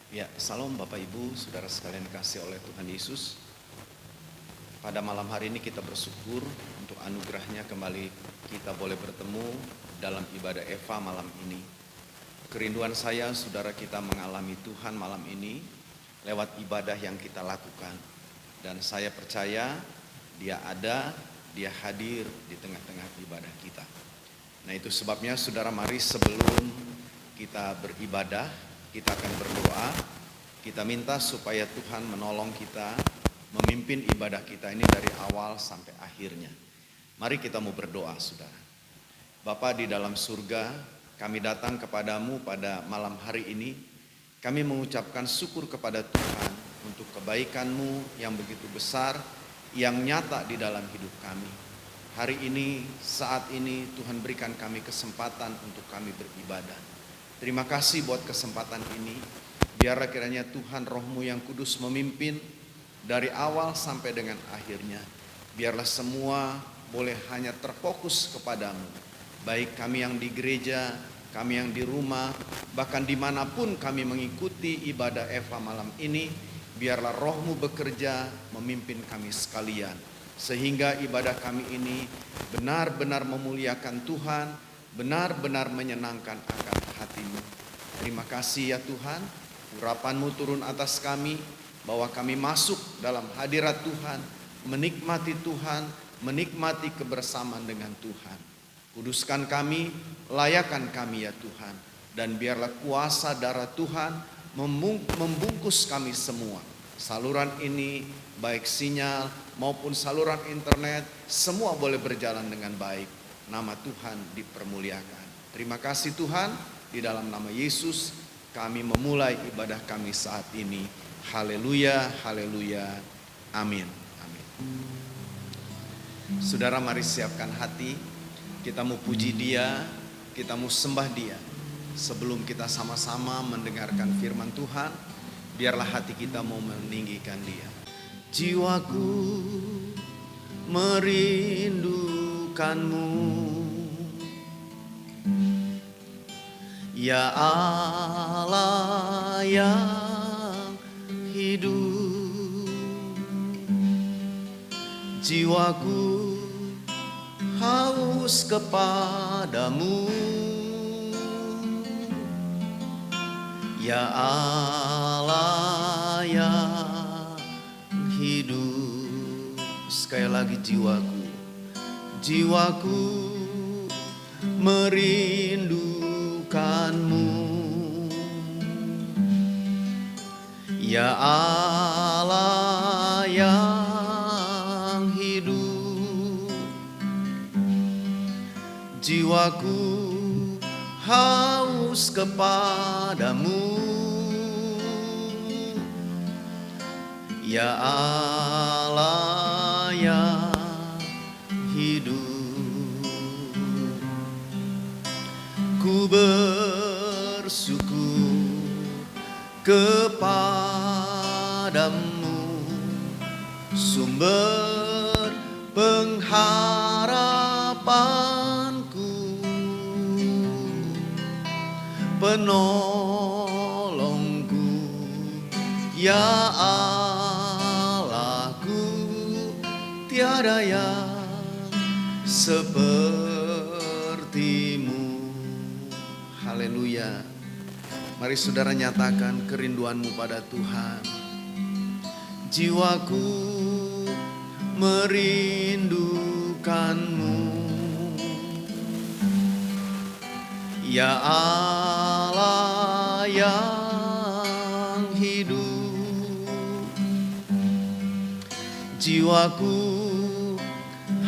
Ya, salam Bapak Ibu, saudara sekalian dikasih oleh Tuhan Yesus. Pada malam hari ini kita bersyukur untuk anugerahnya kembali kita boleh bertemu dalam ibadah Eva malam ini. Kerinduan saya saudara kita mengalami Tuhan malam ini lewat ibadah yang kita lakukan. Dan saya percaya Dia ada, Dia hadir di tengah-tengah ibadah kita. Nah itu sebabnya saudara, mari sebelum kita beribadah, kita akan berdoa. Kita minta supaya Tuhan menolong kita memimpin ibadah kita ini dari awal sampai akhirnya. Mari kita mau berdoa, saudara. Bapa di dalam surga, kami datang kepadamu pada malam hari ini. Kami mengucapkan syukur kepada Tuhan untuk kebaikan-Mu yang begitu besar, yang nyata di dalam hidup kami. Hari ini, saat ini Tuhan berikan kami kesempatan untuk kami beribadah. Terima kasih buat kesempatan ini. Biarlah kiranya Tuhan Roh-Mu yang kudus memimpin dari awal sampai dengan akhirnya. Biarlah semua boleh hanya terfokus kepadamu. Baik kami yang di gereja, kami yang di rumah, bahkan dimanapun kami mengikuti ibadah Eva malam ini. Biarlah Roh-Mu bekerja memimpin kami sekalian. Sehingga ibadah kami ini benar-benar memuliakan Tuhan, benar-benar menyenangkan akan hati-Mu. Terima kasih ya Tuhan, urapan-Mu turun atas kami, bahwa kami masuk dalam hadirat Tuhan, menikmati Tuhan, menikmati kebersamaan dengan Tuhan. Kuduskan kami, layakan kami ya Tuhan, dan biarlah kuasa darah Tuhan membungkus kami semua. Saluran ini, baik sinyal maupun saluran internet, semua boleh berjalan dengan baik. Nama Tuhan dipermuliakan. Terima kasih Tuhan, di dalam nama Yesus kami memulai ibadah kami saat ini. Haleluya, haleluya, amin, amin. Saudara, mari siapkan hati, kita mau puji Dia, kita mau sembah Dia. Sebelum kita sama-sama mendengarkan firman Tuhan, biarlah hati kita mau meninggikan Dia. Jiwaku merindukan-Mu, ya Allah yang hidup. Jiwaku haus kepadamu, ya Allah yang hidup. Sekali lagi, jiwaku merindukan-Mu, ya Allah yang hidup. Jiwaku haus kepadamu, ya Allah yang hidup. Ku bersyukur kepadamu, sumber pengharapanku, penolongku, ya Allahku, tiada yang seperti-Mu. Haleluya. Mari saudara nyatakan kerinduanmu pada Tuhan. Jiwaku merindukan-Mu, ya Allah yang hidup. Jiwaku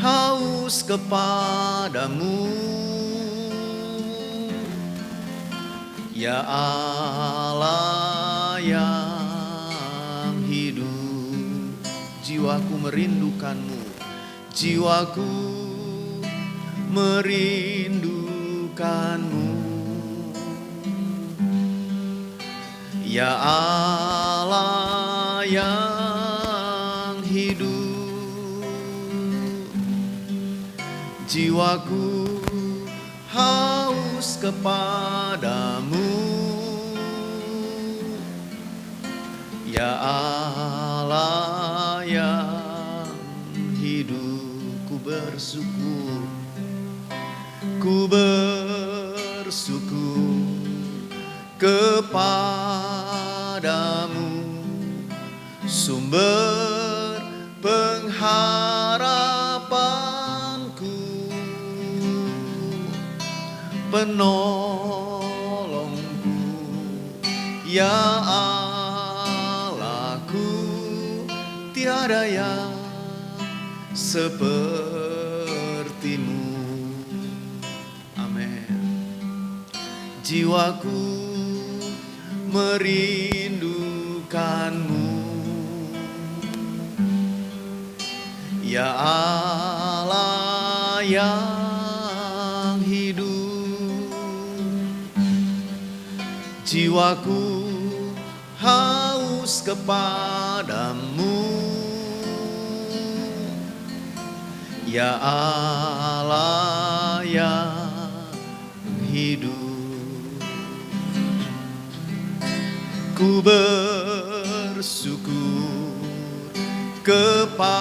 haus kepadamu, ya Allah yang hidup. Jiwaku merindukan-Mu, jiwaku merindukan-Mu, ya Allah yang hidup. Jiwaku haus kepadamu, Ya Allah yang hidup, ku bersyukur, ku bersyukur kepadamu, sumber pengharapanku, penolongku, ya Allahku, tiada yang sepertimu. Amin. Jiwaku merindukanmu, ya Allah yang hidup. Jiwaku haus kepadamu, ya Allah yang hidup. Ku bersyukur kepadamu,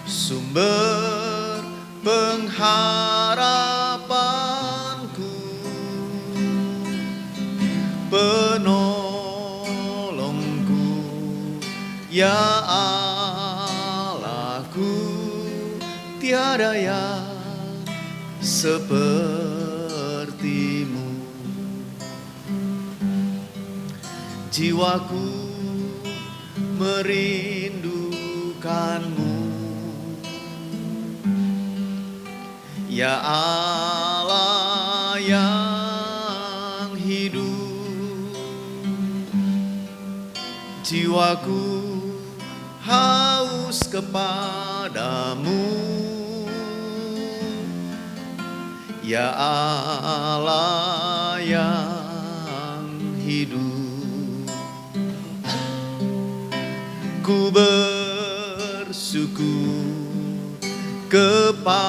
sumber pengharapanku, penolongku, ya Allahku, tiada yang sepertimu. Jiwaku merindukanmu, ya Allah yang hidup. Jiwaku haus kepadamu, ya Allah yang hidup. Ku bersyukur kepadamu,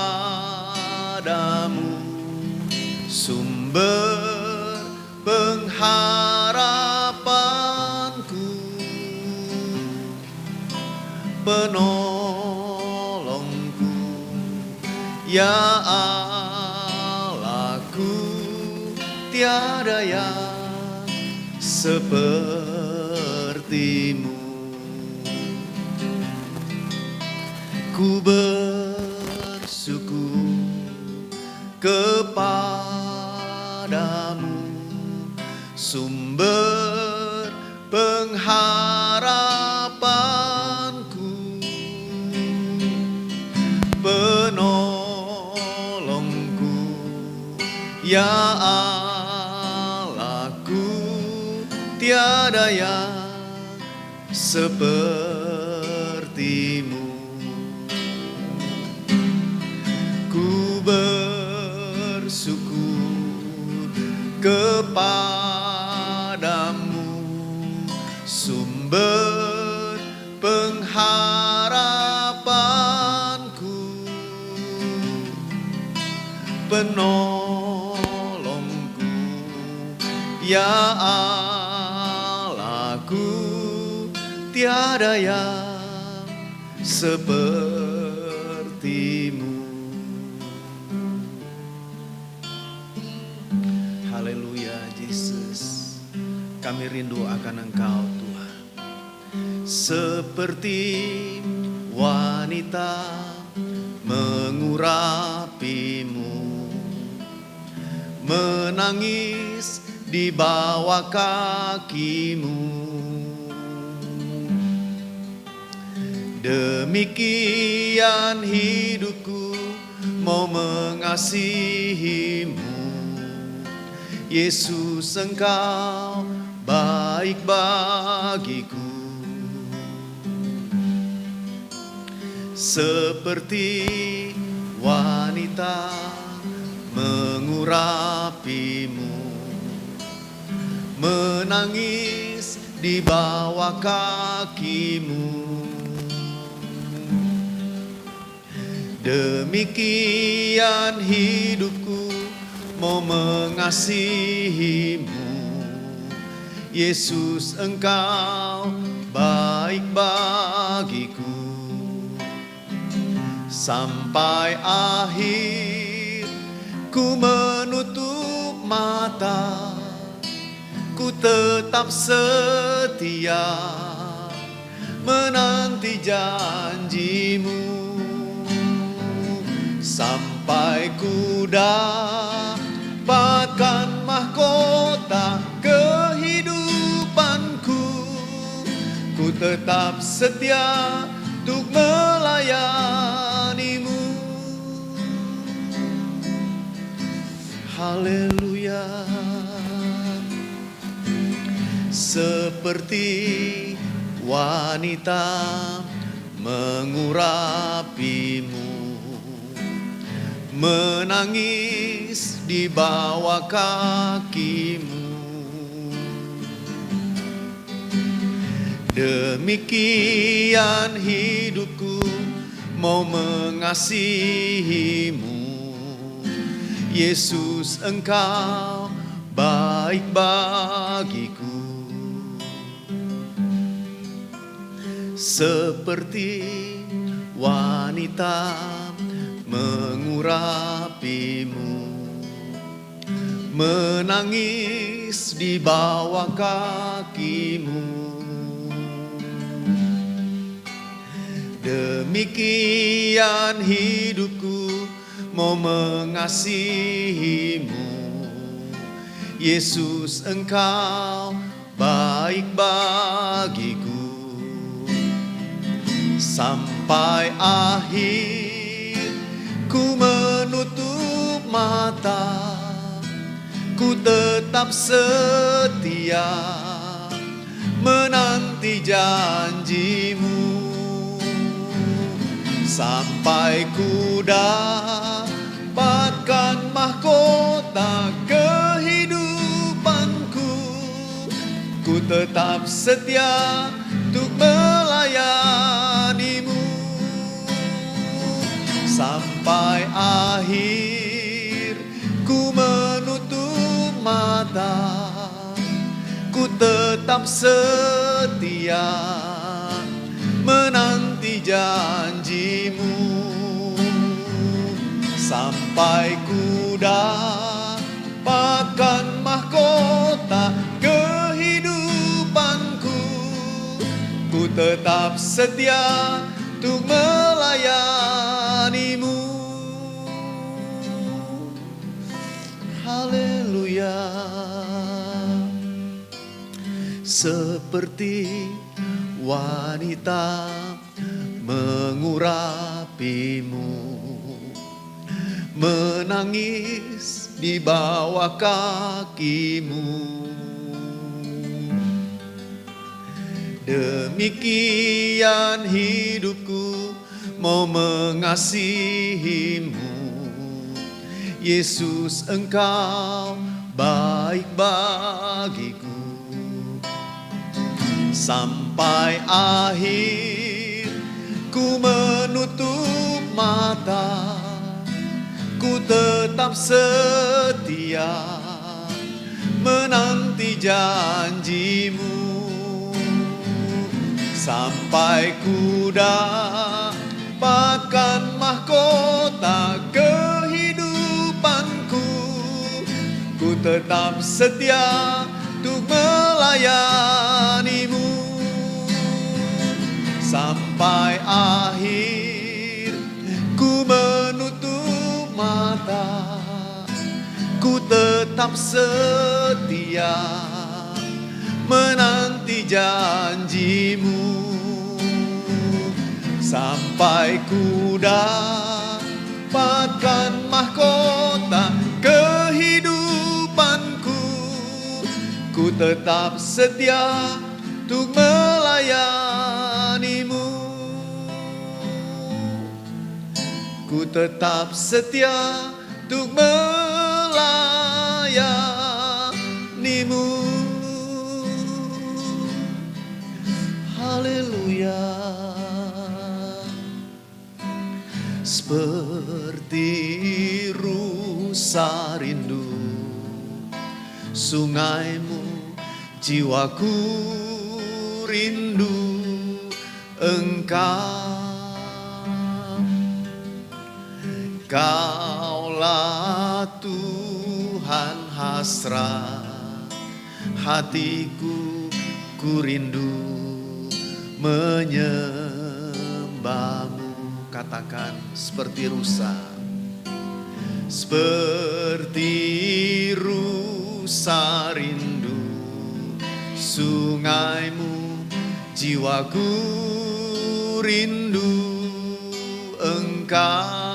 sumber pengharapanku, penolongku, ya Allahku, tiada yang sepertimu. Ku bersyukur kepadamu, sumber pengharapanku, penolongku, ya Allahku, tiada yang sepertimu. Ku bersyukur kepadamu, sumber pengharapanku, penolongku, ya Allahku, tiada yang sepertimu. Haleluya, Yesus. Kami rindu akan Engkau, Tuhan. Seperti wanita mengurapimu, menangis di bawah kakimu. Demikian hidupku mau mengasihimu, Yesus, Engkau baik bagiku. Seperti wanita mengurapimu, menangis di bawah kakimu. Demikian hidupku mau mengasihimu, Yesus, Engkau baik bagiku. Sampai akhir ku menutup mata, ku tetap setia menanti janjimu. Sampai ku dapatkan mahkota kehidupanku, ku tetap setia untuk melayanimu. Haleluya. Seperti wanita mengurapimu, menangis di bawah kakimu. Demikian hidupku mau mengasihimu. Yesus, Engkau baik bagiku. Seperti wanita mengurapimu, menangis di bawah kakimu. Demikian hidupku mau mengasihimu. Yesus, Engkau baik bagiku. Sampai akhir ku menutup mata, ku tetap setia menanti janjimu. Sampai ku dapatkan mahkota kehidupanku, ku tetap setia untuk melayanimu. Sampai akhir ku menutup mata, ku tetap setia menanti janjimu. Sampai ku dapatkan mahkota kehidupanku, ku tetap setia untuk melayanimu. Haleluya. Seperti wanita mengurapimu, menangis di bawah kakimu. Demikian hidupku mau mengasihimu. Yesus, Engkau baik bagiku. Sampai akhir ku menutup mata, ku tetap setia menanti janjimu. Sampai ku dapatkan mahkota kehidupanku, ku tetap setia untuk melayanimu. Sampai akhir ku menutup mata, ku tetap setia menanti janjimu. Sampai ku dapatkan mahkota kehidupanku, ku tetap setia untuk melayanimu. Ku tetap setia untuk melayanimu. Haleluya. Seperti rusa rindu, sungaimu jiwaku rindu Engkau. Kaulah Tuhan hasrat hatiku, ku rindu menyembahmu. Katakan seperti rusa, seperti rusa rindu sungaimu, jiwaku rindu Engkau.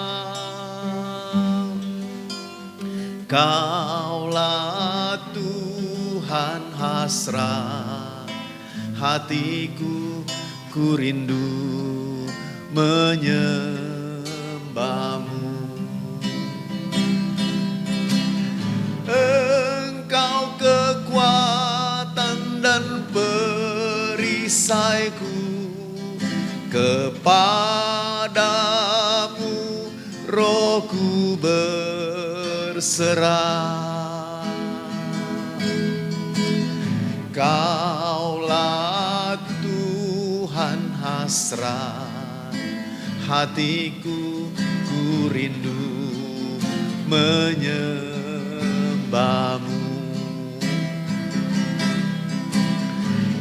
Kaulah Tuhan hasrat hatiku, ku rindu menyembahmu. Engkau kekuatan dan perisaiku, kepadamu rohku berserah. Kaulah Tuhan hasrat hatiku, ku rindu menyembahmu.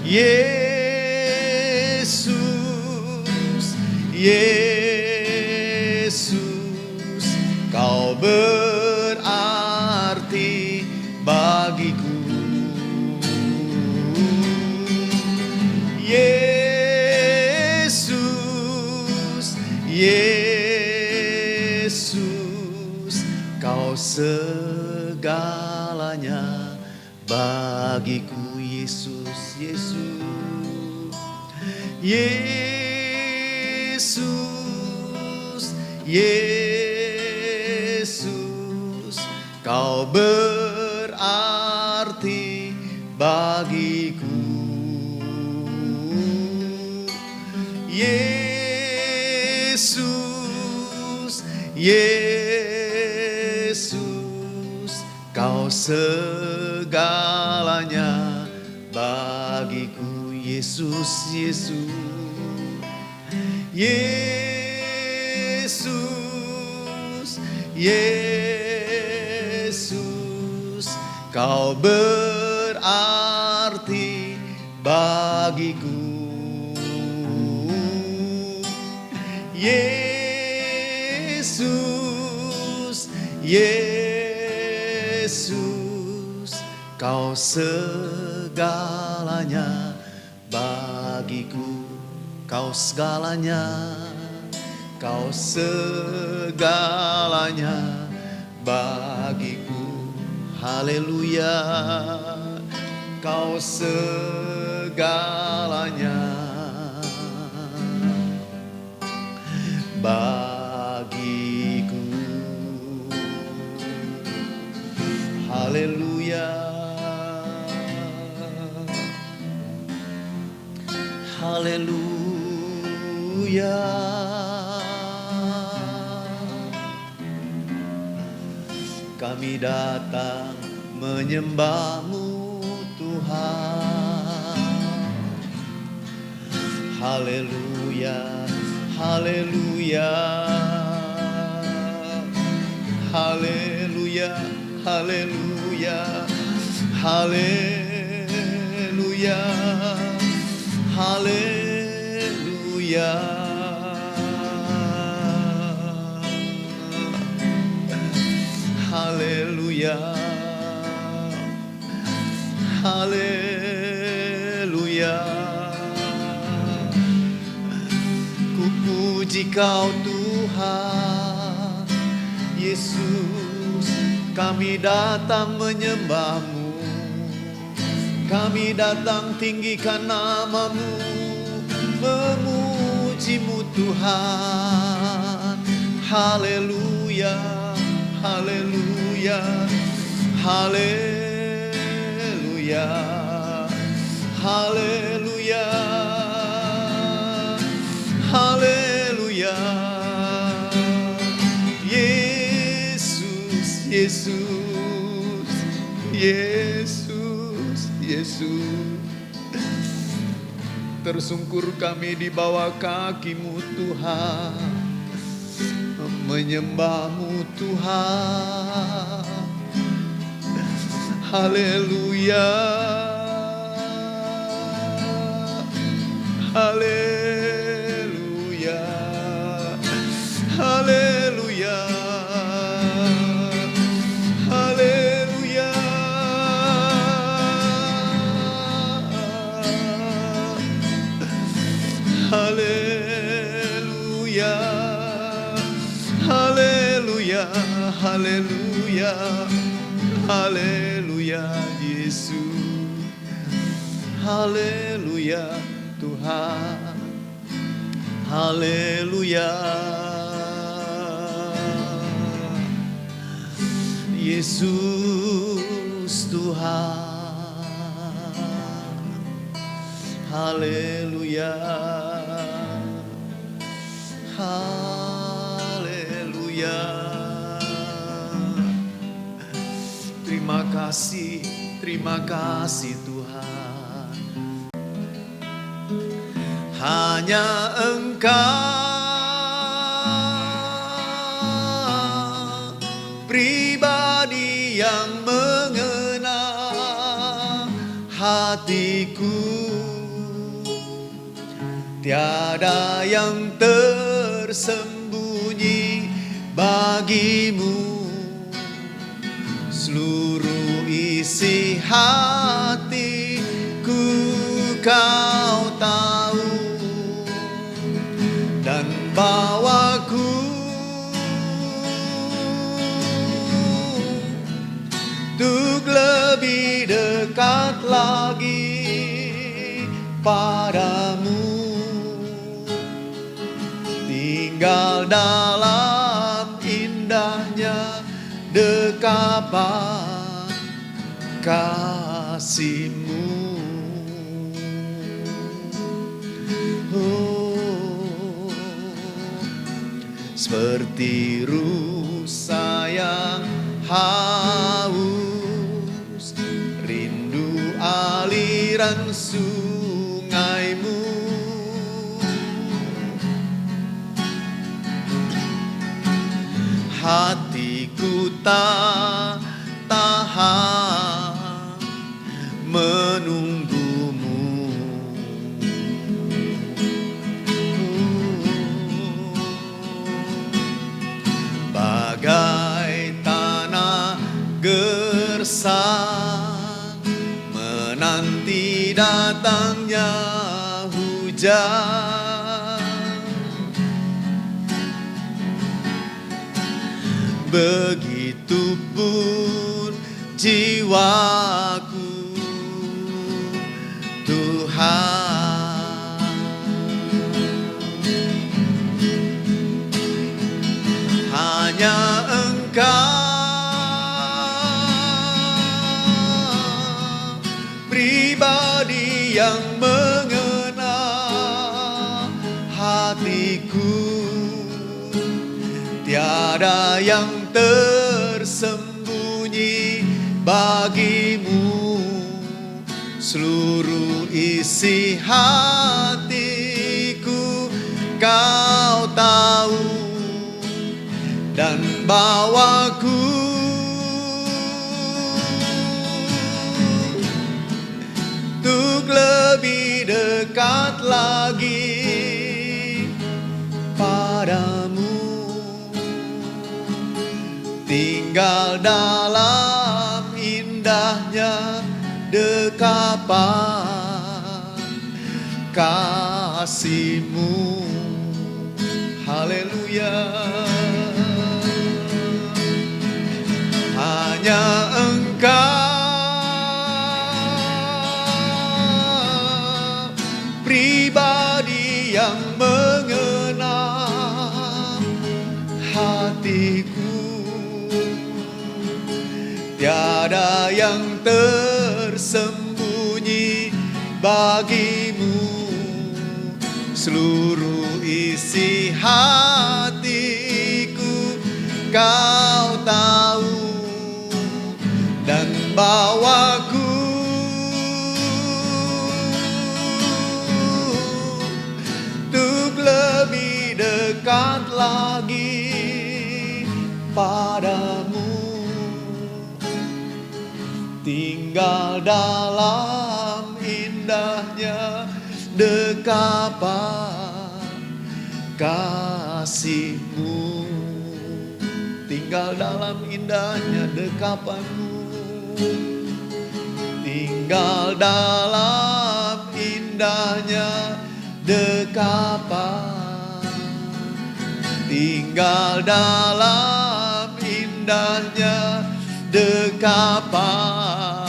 Yesus, Yesus, Kau berarti bagiku. Yesus, Yesus, Kau segalanya bagiku. Yesus, Yesus, Yesus, Yesus, Kau berarti bagiku. Yesus, Yesus, Kau segalanya bagiku. Yesus, Yesus, Yesus, Yesus, Kau berarti bagiku. Yesus, Yesus, Kau segalanya bagiku. Kau segalanya, Kau segalanya bagiku. Haleluya, Kau segalanya bagiku. Haleluya, haleluya. Kami datang menyembah-Mu Tuhan. Haleluya, haleluya, haleluya, haleluya, haleluya, haleluya. Haleluya, haleluya. Ku puji Kau Tuhan Yesus, kami datang menyembah-Mu, kami datang tinggikan nama-Mu, memuji-Mu Tuhan. Haleluya, haleluya, haleluya, haleluya, haleluya. Yesus, Yesus, Yesus, Yesus. Tersungkur kami di bawah kaki-Mu Tuhan, menyembah-Mu Tuhan. Haleluya, haleluya, haleluya, haleluya. Haleluya, haleluya, haleluya, haleluya Yesus. Haleluya Tuhan, haleluya Yesus Tuhan. Haleluya, haleluya. Terima kasih Tuhan. Hanya Engkau pribadi yang mengenal hatiku. Tiada yang tersembunyi bagi-Mu. Seluruh isi hatiku Kau tahu, dan bawaku untuk lebih dekat lagi padamu. Tinggal dalam indahnya dekapan kasih-Mu. Oh, seperti rusa yang haus, rindu aliran sungai-Mu. Hatiku tak tahan menunggu-Mu. Bagai tanah gersang menanti datangnya hujan. Begitupun jiwaku Tuhan. Hanya Engkau pribadi yang mengenal hatiku. Tiada yang tersembunyi bagi-Mu. Seluruh isi hatiku Kau tahu, dan bawaku untuk lebih dekat lagi padamu. Tinggal dalam indahnya dekapan kasih-Mu. Haleluya. Hanya Engkau pribadi yang mengenal hatiku. Tiada yang tersembunyi bagi-Mu. Seluruh isi hatiku Kau tahu, dan bawaku dekat lagi padamu, tinggal dalam indahnya dekapan kasih-Mu, tinggal dalam indahnya dekapan-Mu, tinggal dalam indahnya dekapan, tinggal dalam indahnya dekapan,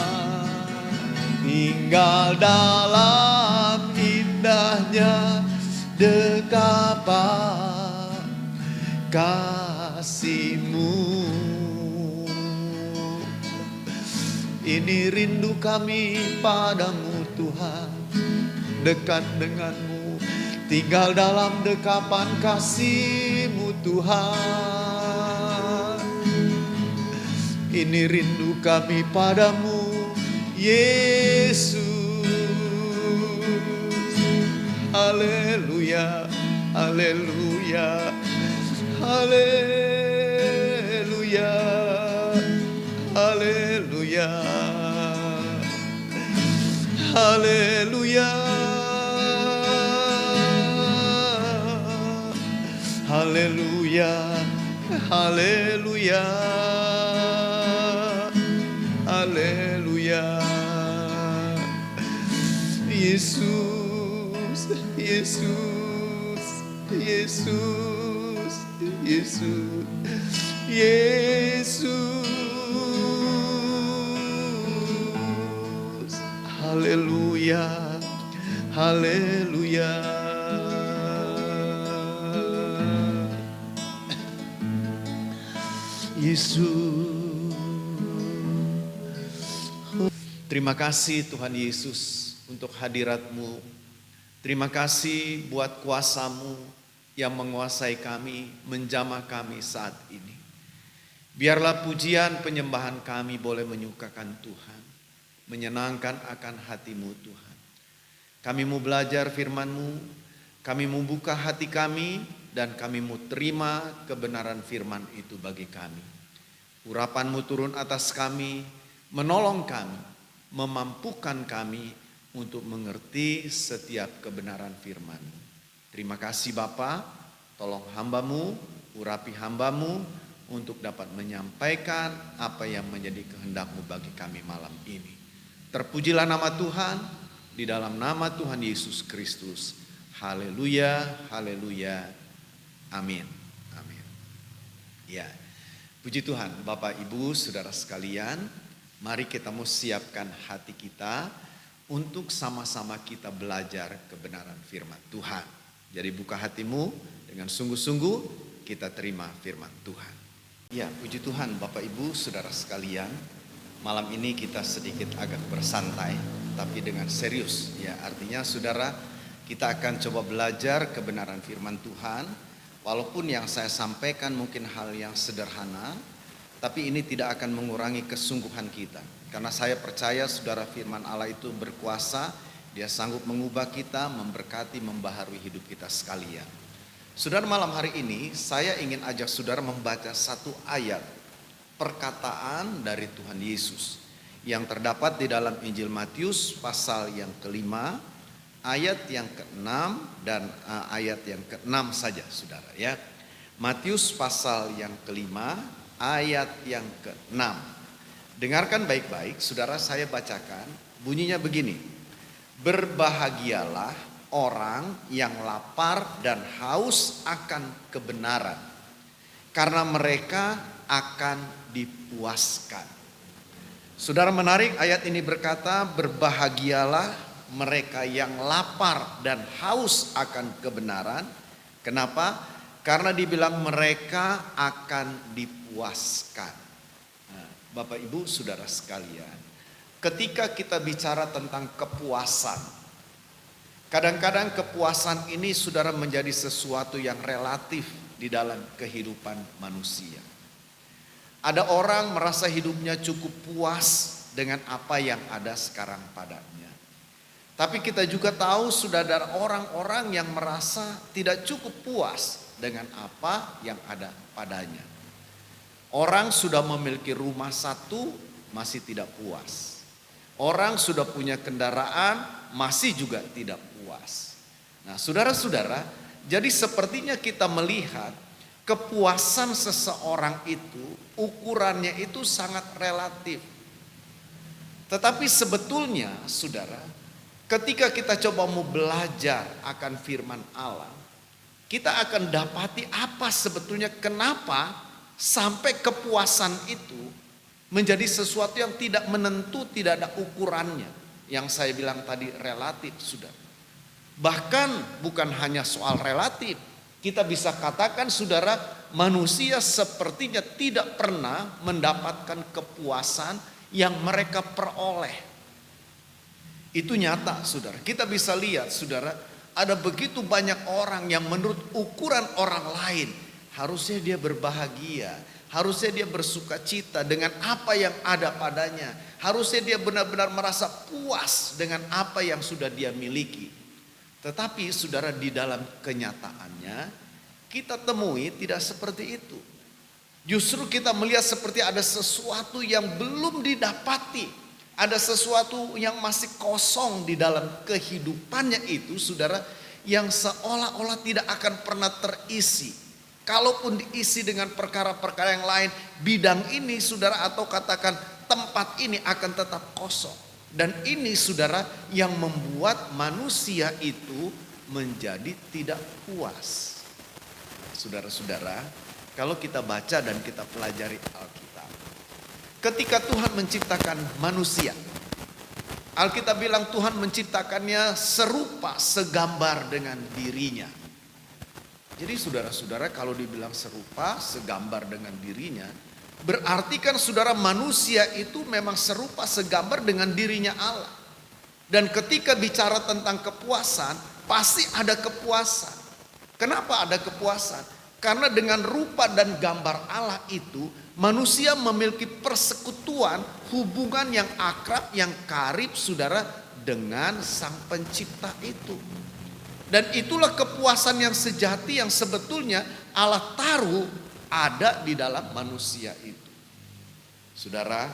tinggal dalam indahnya dekapan kasih-Mu. Ini rindu kami padamu Tuhan, dekat denganmu, tinggal dalam dekapan kasih-Mu Tuhan. Ini rindu kami padamu Yesus. Haleluya, haleluya, haleluya, haleluya, haleluya, haleluya, haleluya, haleluya. Yesus, Yesus, Yesus, Yesus, Yesus. Haleluya, haleluya. Yesus. Terima kasih Tuhan Yesus untuk hadirat-Mu. Terima kasih buat kuasa-Mu yang menguasai kami, menjamah kami saat ini. Biarlah pujian penyembahan kami boleh menyukakan Tuhan, menyenangkan akan hati-Mu Tuhan. Kami mau belajar firman-Mu, kami mau buka hati kami, dan kami mau terima kebenaran firman itu bagi kami. Urapan-Mu turun atas kami, menolong kami, memampukan kami untuk mengerti setiap kebenaran firman-Mu. Terima kasih Bapa, tolong hamba-Mu, urapi hamba-Mu untuk dapat menyampaikan apa yang menjadi kehendak-Mu bagi kami malam ini. Terpujilah nama Tuhan, di dalam nama Tuhan Yesus Kristus. Haleluya, haleluya, amin, amin. Ya, puji Tuhan, Bapak Ibu, Saudara sekalian, mari kita mau siapkan hati kita untuk sama-sama kita belajar kebenaran firman Tuhan. Jadi buka hatimu dengan sungguh-sungguh kita terima firman Tuhan. Ya, puji Tuhan Bapak Ibu Saudara sekalian, malam ini kita sedikit agak bersantai tapi dengan serius. Ya, artinya saudara, kita akan coba belajar kebenaran firman Tuhan. Walaupun yang saya sampaikan mungkin hal yang sederhana, tapi ini tidak akan mengurangi kesungguhan kita. Karena saya percaya saudara, firman Allah itu berkuasa, dia sanggup mengubah kita, memberkati, membaharui hidup kita sekalian. Saudara, malam hari ini saya ingin ajak saudara membaca satu ayat perkataan dari Tuhan Yesus yang terdapat di dalam Injil Matius pasal yang ke-5, ayat yang ke-6 dan ayat yang ke-6 saja saudara ya. Matius pasal yang ke-5, ayat yang ke-6. Dengarkan baik-baik, saudara, saya bacakan. Bunyinya begini: berbahagialah orang yang lapar dan haus akan kebenaran, karena mereka akan dipuaskan. Saudara, menarik, ayat ini berkata berbahagialah mereka yang lapar dan haus akan kebenaran. Kenapa? Karena dibilang mereka akan dipuaskan. Nah, Bapak Ibu Saudara sekalian, ketika kita bicara tentang kepuasan, kadang-kadang kepuasan ini saudara menjadi sesuatu yang relatif di dalam kehidupan manusia. Ada orang merasa hidupnya cukup puas dengan apa yang ada sekarang padanya. Tapi kita juga tahu sudah ada orang-orang yang merasa tidak cukup puas dengan apa yang ada padanya. Orang sudah memiliki rumah satu masih tidak puas. Orang sudah punya kendaraan masih juga tidak puas. Nah, saudara-saudara, jadi sepertinya kita melihat kepuasan seseorang itu ukurannya itu sangat relatif. Tetapi sebetulnya saudara, ketika kita coba mau belajar akan firman Allah, kita akan dapati apa sebetulnya kenapa sampai kepuasan itu menjadi sesuatu yang tidak menentu, tidak ada ukurannya. Yang saya bilang tadi relatif, saudara. Bahkan bukan hanya soal relatif, kita bisa katakan saudara, manusia sepertinya tidak pernah mendapatkan kepuasan yang mereka peroleh. Itu nyata saudara. Kita bisa lihat saudara, ada begitu banyak orang yang menurut ukuran orang lain harusnya dia berbahagia, harusnya dia bersuka cita dengan apa yang ada padanya, harusnya dia benar-benar merasa puas dengan apa yang sudah dia miliki. Tetapi saudara, di dalam kenyataannya kita temui tidak seperti itu. Justru kita melihat seperti ada sesuatu yang belum didapati, ada sesuatu yang masih kosong di dalam kehidupannya itu saudara, yang seolah-olah tidak akan pernah terisi. Kalaupun diisi dengan perkara-perkara yang lain, bidang ini saudara, atau katakan tempat ini akan tetap kosong. Dan ini saudara yang membuat manusia itu menjadi tidak puas. Saudara-saudara, kalau kita baca dan kita pelajari Alkitab, ketika Tuhan menciptakan manusia, Alkitab bilang Tuhan menciptakannya serupa, segambar dengan dirinya. Jadi saudara-saudara, kalau dibilang serupa, segambar dengan dirinya, berarti kan saudara, manusia itu memang serupa, segambar dengan dirinya Allah. Dan ketika bicara tentang kepuasan, pasti ada kepuasan. Kenapa ada kepuasan? Karena dengan rupa dan gambar Allah itu, manusia memiliki persekutuan, hubungan yang akrab, yang karib saudara, dengan sang pencipta itu. Dan itulah kepuasan yang sejati yang sebetulnya Allah taruh ada di dalam manusia itu. Saudara,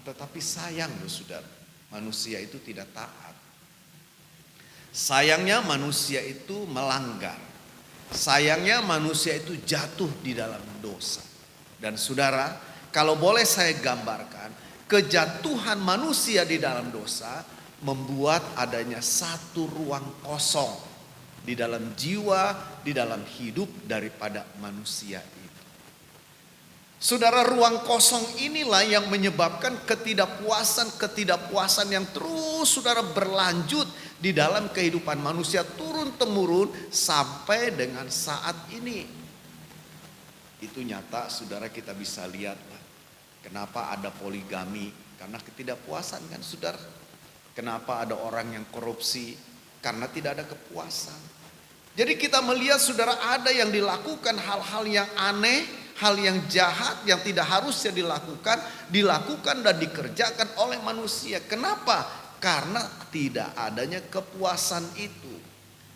tetapi sayang loh saudara, manusia itu tidak taat. Sayangnya manusia itu melanggar. Sayangnya manusia itu jatuh di dalam dosa. Dan saudara, kalau boleh saya gambarkan, kejatuhan manusia di dalam dosa membuat adanya satu ruang kosong di dalam jiwa, di dalam hidup daripada manusia itu. Saudara, ruang kosong inilah yang menyebabkan ketidakpuasan yang terus saudara berlanjut di dalam kehidupan manusia turun-temurun sampai dengan saat ini. Itu nyata saudara, kita bisa lihat kenapa ada poligami, karena ketidakpuasan kan saudara. Kenapa ada orang yang korupsi? Karena tidak ada kepuasan. Jadi kita melihat saudara, ada yang dilakukan hal-hal yang aneh, hal yang jahat yang tidak harusnya dilakukan dan dikerjakan oleh manusia. Kenapa? Karena tidak adanya kepuasan itu.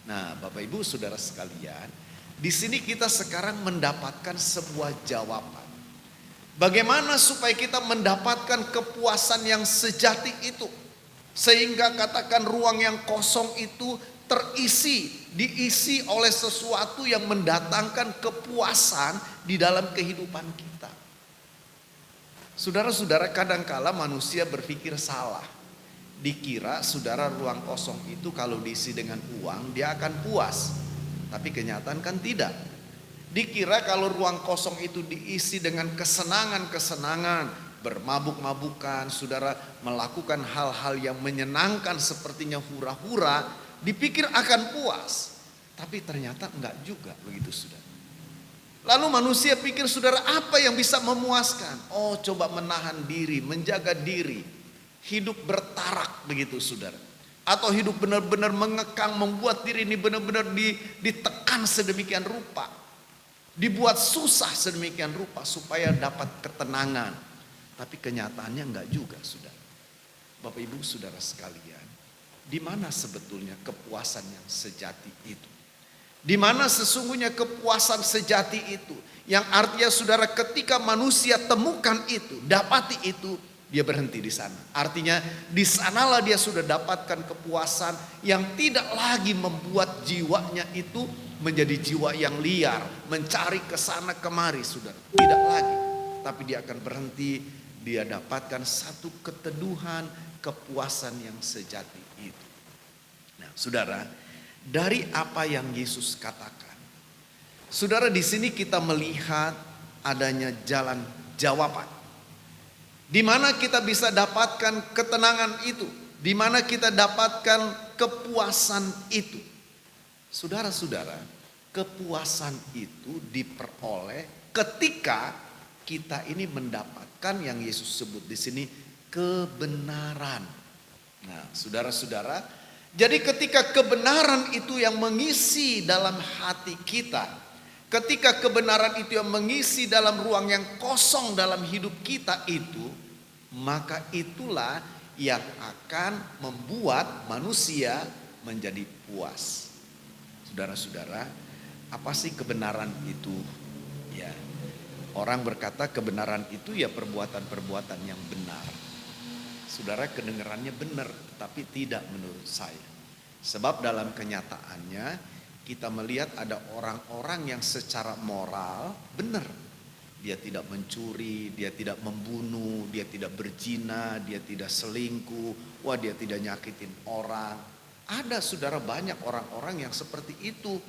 Nah, Bapak Ibu Saudara sekalian, di sini kita sekarang mendapatkan sebuah jawaban. Bagaimana supaya kita mendapatkan kepuasan yang sejati itu? Sehingga katakan ruang yang kosong itu diisi oleh sesuatu yang mendatangkan kepuasan di dalam kehidupan kita. Saudara-saudara, kadangkala manusia berpikir salah. Dikira saudara ruang kosong itu kalau diisi dengan uang dia akan puas. Tapi kenyataan kan tidak. Dikira kalau ruang kosong itu diisi dengan kesenangan-kesenangan, bermabuk-mabukan, saudara melakukan hal-hal yang menyenangkan sepertinya hura-hura, dipikir akan puas. Tapi ternyata enggak juga begitu saudara. Lalu manusia pikir saudara, apa yang bisa memuaskan? Oh, coba menahan diri, menjaga diri, hidup bertarak begitu saudara. Atau hidup benar-benar mengekang, membuat diri ini benar-benar ditekan sedemikian rupa, dibuat susah sedemikian rupa supaya dapat ketenangan. Tapi kenyataannya enggak juga saudara. Bapak Ibu Saudara sekalian, di mana sebetulnya kepuasan yang sejati itu? Di mana sesungguhnya kepuasan sejati itu. Yang artinya saudara, ketika manusia temukan itu, dapati itu, dia berhenti di sana. Artinya di sanalah dia sudah dapatkan kepuasan yang tidak lagi membuat jiwanya itu menjadi jiwa yang liar, mencari ke sana kemari, saudara. Tidak lagi. Tapi dia akan berhenti, dia dapatkan satu keteduhan, kepuasan yang sejati itu. Nah, saudara, dari apa yang Yesus katakan, saudara, di sini kita melihat adanya jalan jawaban. Di mana kita bisa dapatkan ketenangan itu, di mana kita dapatkan kepuasan itu. Saudara-saudara, kepuasan itu diperoleh ketika kita ini mendapatkan yang Yesus sebut di sini kebenaran. Nah, saudara-saudara, jadi ketika kebenaran itu yang mengisi dalam hati kita, ketika kebenaran itu yang mengisi dalam ruang yang kosong dalam hidup kita itu, maka itulah yang akan membuat manusia menjadi puas. Saudara-saudara, apa sih kebenaran itu? Ya, orang berkata kebenaran itu ya perbuatan-perbuatan yang benar. Saudara, kedengarannya benar, tapi tidak menurut saya. Sebab dalam kenyataannya kita melihat ada orang-orang yang secara moral benar. Dia tidak mencuri, dia tidak membunuh, dia tidak berzina, dia tidak selingkuh, dia tidak nyakitin orang. Ada, saudara, banyak orang-orang yang seperti itu.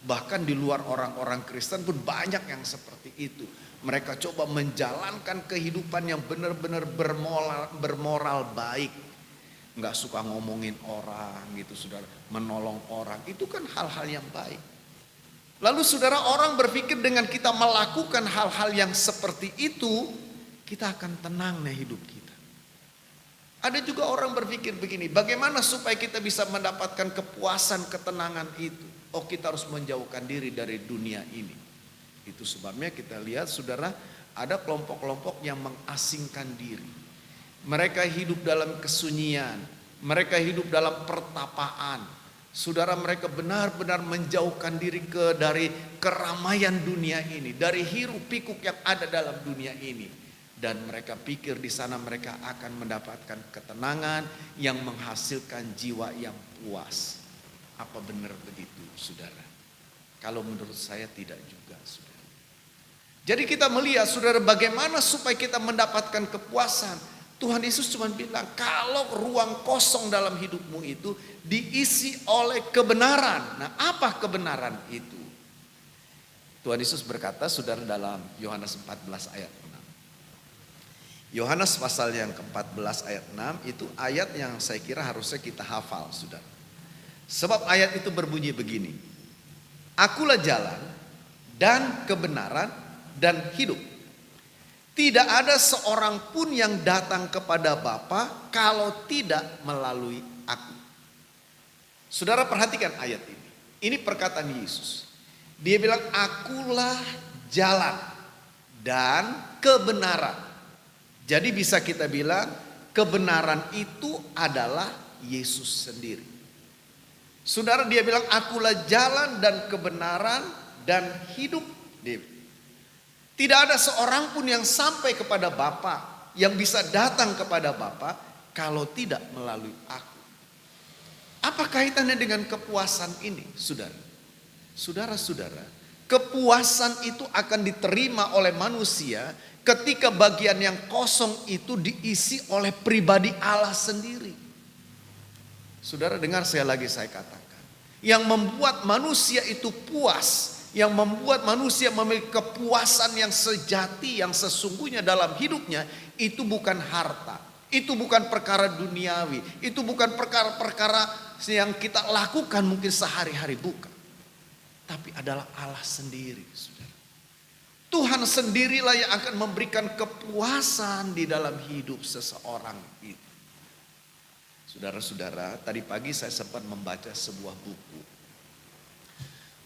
Bahkan di luar orang-orang Kristen pun banyak yang seperti itu. Mereka coba menjalankan kehidupan yang benar-benar bermoral baik. Nggak suka ngomongin orang gitu, saudara. Menolong orang, itu kan hal-hal yang baik. Lalu saudara, orang berpikir dengan kita melakukan hal-hal yang seperti itu, kita akan tenang nih hidup kita. Ada juga orang berpikir begini, bagaimana supaya kita bisa mendapatkan kepuasan, ketenangan itu? Oh, kita harus menjauhkan diri dari dunia ini. Itu sebabnya kita lihat, saudara, ada kelompok-kelompok yang mengasingkan diri. Mereka hidup dalam kesunyian, mereka hidup dalam pertapaan. Saudara, mereka benar-benar menjauhkan diri dari keramaian dunia ini, dari hiruk pikuk yang ada dalam dunia ini. Dan mereka pikir di sana mereka akan mendapatkan ketenangan yang menghasilkan jiwa yang puas. Apa benar begitu, saudara? Kalau menurut saya tidak juga, saudara. Jadi kita melihat, saudara, bagaimana supaya kita mendapatkan kepuasan. Tuhan Yesus cuma bilang, kalau ruang kosong dalam hidupmu itu diisi oleh kebenaran. Nah, apa kebenaran itu? Tuhan Yesus berkata, saudara, dalam Yohanes 14 ayat 6. Yohanes pasal yang ke-14 ayat 6 itu ayat yang saya kira harusnya kita hafal, saudara. Sebab ayat itu berbunyi begini. Akulah jalan dan kebenaran dan hidup. Tidak ada seorang pun yang datang kepada Bapa kalau tidak melalui aku. Saudara, perhatikan ayat ini. Ini perkataan Yesus. Dia bilang, akulah jalan dan kebenaran. Jadi bisa kita bilang kebenaran itu adalah Yesus sendiri. Saudara, dia bilang akulah jalan dan kebenaran dan hidup. Tidak ada seorang pun yang sampai kepada Bapa, yang bisa datang kepada Bapa kalau tidak melalui aku. Apa kaitannya dengan kepuasan ini, saudara? Saudara-saudara, kepuasan itu akan diterima oleh manusia ketika bagian yang kosong itu diisi oleh pribadi Allah sendiri. Saudara, dengar saya katakan. Yang membuat manusia itu puas, yang membuat manusia memiliki kepuasan yang sejati, yang sesungguhnya dalam hidupnya, itu bukan harta, itu bukan perkara duniawi, itu bukan perkara-perkara yang kita lakukan mungkin sehari-hari, bukan. Tapi adalah Allah sendiri, saudara. Tuhan sendirilah yang akan memberikan kepuasan di dalam hidup seseorang itu. Saudara-saudara, tadi pagi saya sempat membaca sebuah buku.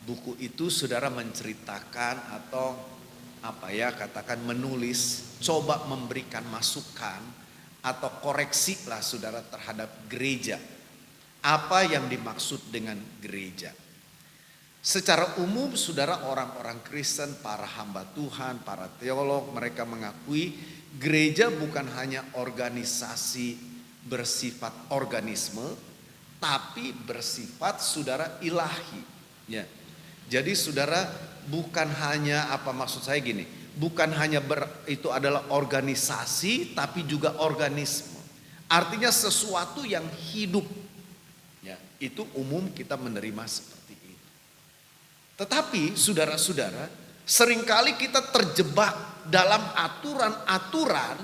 Buku itu, saudara, menceritakan atau katakan menulis, coba memberikan masukan atau koreksi lah, saudara, terhadap gereja. Apa yang dimaksud dengan gereja? Secara umum saudara, orang-orang Kristen, para hamba Tuhan, para teolog, mereka mengakui gereja bukan hanya organisasi bersifat organisme, tapi bersifat saudara ilahi. Ya. Jadi saudara, bukan hanya, apa maksud saya gini, bukan hanya itu adalah organisasi, tapi juga organisme. Artinya sesuatu yang hidup. Ya, itu umum kita menerima seperti itu. Tetapi saudara-saudara, seringkali kita terjebak dalam aturan-aturan